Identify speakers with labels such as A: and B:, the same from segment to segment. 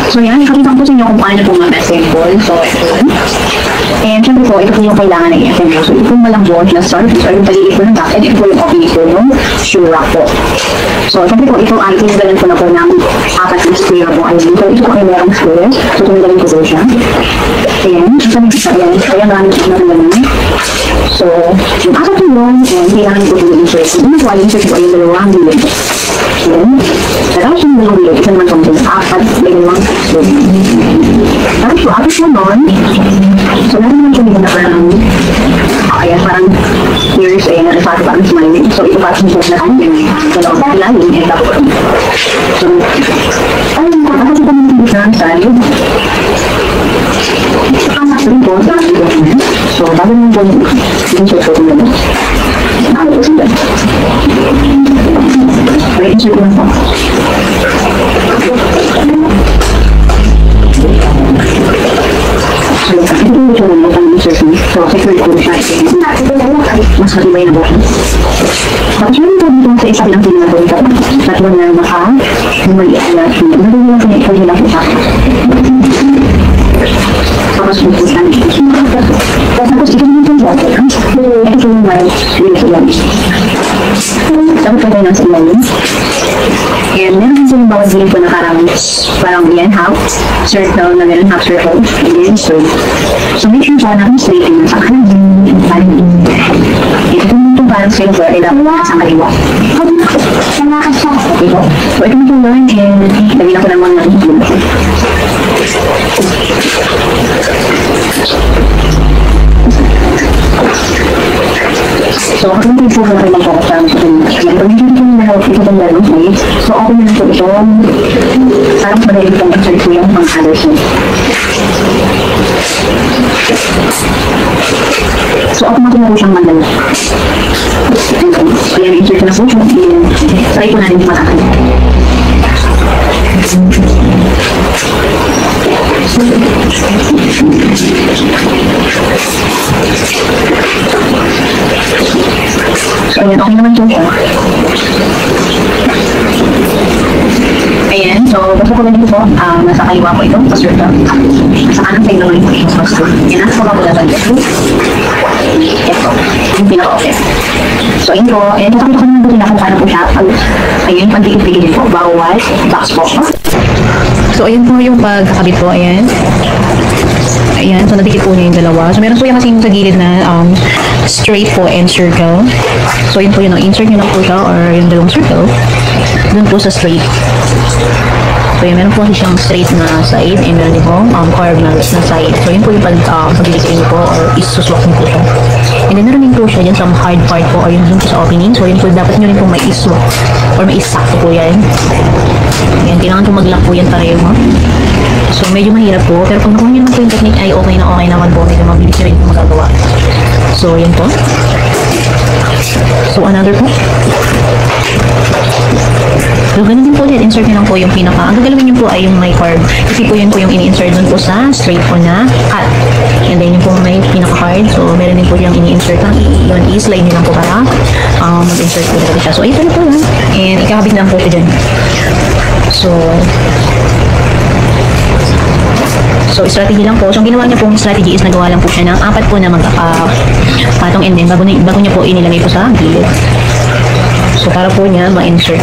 A: So yan, ipakita ko po sa inyo kung paano po mag-assemble. So ito yun. And syempre po, ito po yung kailangan ng i-assemble. So ito po malambot na surface or yung paligid po ng back. And ito po yung okay po ng shoe rack po. So syempre po, ito ay tinigalan ko na po ng apat na square po. Ayun, so ito po ay merong square. So tinigalan ko po siya. Ayan, so sabi ko sa ayan. So ayan, maraming po naman. So, yung apat po yun, and kailangan ko po yung insert. Ito po ay insert po ay yung dalawang bilid. Ayan. Tapos yung dalawang bilid, ito naman po yung apat, dalawang bilid. Tapos po, apat po nun. So, naman po yung parang, ayan, parang ears, ayan, nalipati parang smiling. So, ito parang po na kanyang dalawang ilalim, and tapos. So, ayun, tapos ito naman po sa side. Rin po, so, bago naman po yung insert ko naman. Ano po sila? Okay, insert ko naman po. So, ito yung ito naman ang insert ko. So, secure ko siya. Mas matibay na po. Tapos yun po dito sa isa lang pinag po ito. Tatlo na maka, maliit na. Nagawin lang po nila po sa tapos po sa tapos ito naman po ito po yung white tapos po tayo ng silalim and meron kasi yung bawat gilid po na parang yan half circle na meron half circle and then so make sure po natin straight yun sa kanan ito po yung parang silver ay dapat sa kaliwa ito so ito po yun and lagyan ako ng mga so, kung hindi po naman lang po sa pag hindi po naman ito po meron so, okay na po ito parang madali po insert po yung mga colors so, automatic na po siyang madali so, yan, insert na po siya try po natin matakan so, ayan, okay naman po siya. Ayan, so, basta po ganito po, nasa kaliwa po ito, pastor ka. Sa kanang side naman po ito, pastor. Yan, nasa po na ba ito? Ito, yung pinaka-okay. So, ayun po, ayan, nakakita ko naman po kung paano po siya. Ayan, pagdikit-dikit po, bawal, box po. So, ayun po yung pagkakabit po, ayan. Ayan, so nadikit po niya yung dalawa. So, meron po yung kasing sa gilid na straight po and circle. So, yun po yun, insert nyo lang po siya or yung dalawang circle. Dun po sa straight. So, yun, meron po kasi siyang straight na side and meron din po curve na side. So, yun po yung pag-dikit po or isuswak nyo po siya. And then, meron din po siya dyan sa hard part po or yung dun po sa opening. So, yun po, dapat nyo rin po may iswak or may isakto po yan. Ayan, kailangan po mag-lock po yan pareho. So, medyo mahirap po. Pero kung nakuha nyo naman po yung technique ay okay naman po. Medyo mabilis nyo rin po magagawa. So, yan po. So, another po. So, ganun din po ulit. Insert nyo lang po yung pinaka. Ang gagalawin nyo po ay yung may curve. Kasi po yun po yung ini-insert dun po sa straight po na cut. And then yung po may pinaka-hard. So, meron din po yung ini-insert. Yun, i-slide nyo lang po para mag-insert po talaga siya. So, ito na po lang. And ikakabit lang po ito dyan. So, strategy lang po. So, ang ginawa niya pong strategy is nagawa lang po siya ng apat po na magkakapatong and then bago niya po inilagay po sa gilid. So, para po niya ma-insert.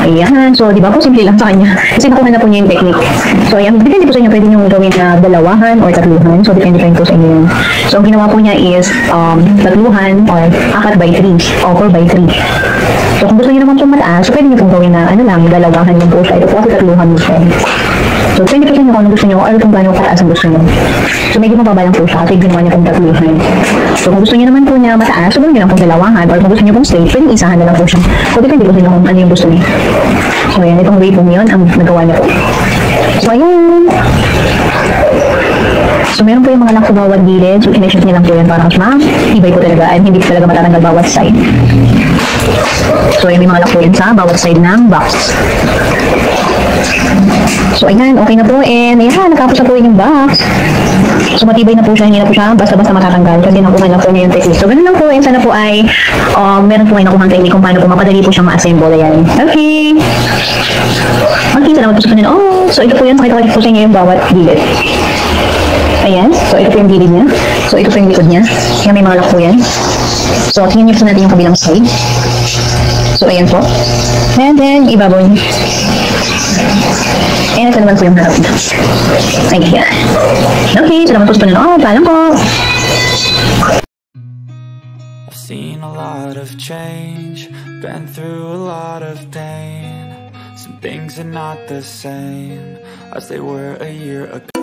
A: Ayan. So, di ba po, simple lang sa kanya. Kasi nakuha na po niya yung technique. So, ayan. Depende po sa inyo. Pwede nyo gawin na dalawahan or tatluhan. So, depende po sa inyo. So, ang ginawa po niya is tatluhan or 4 by 3 o 4 by 3. So, kung gusto nyo naman pong mataas, so pwede nyo pong gawin na, dalawahan yung po siya. Ito po kasi tatluhan mo siya. So, depende po sa inyo kung ano gusto nyo or kung gano'ng kataas ang gusto nyo. So, medyo mababa lang po siya kasi ginawa niya pong tatluhan. So, kung gusto nyo naman po niya mataas, so gawin nyo lang pong dalawahan or kung gusto nyo pong straight, pwede isahan na lang po siya. So, depende po sa inyo kung ano yung gusto nyo. So, ayan, itong way po yun ang nagawa niya po. So, ayan. So, meron po yung mga lock sa bawat gilid. So, kineshot niya lang po yan para mas ma-ibay po talaga at hindi po talaga matatanggal bawat side. So, may mga lock po yan sa bawat side ng box. So, ayan, okay na po. And, ayan, nakapos na po yung box. So, matibay na po siya. Hindi na po siya basta-basta matatanggal. Kasi nakuha na po niya yung technique. So, ganun lang po. And sana po ay, meron po kayo nakuha ang technique kung paano po mapadali po siyang ma-assemble. Ayan. Okay. Okay, salamat po sa kanila. Oh, so ito po yun. Pakita ko po sa inyo yung bawat gilid. Ayan. So, ito po yung gilid niya. So, ito po yung likod niya. Kaya may mga lock po yan. So, tingnan niyo po natin yung kabilang side. So, ayan po. And then, ibabaw niyo. And ito naman po yung harap niya. Ayan. Okay, salamat po sa kanila. Oh, paalam po.
B: I've seen a lot of change, been through a lot of pain. Some things are not the same as they were a year ago.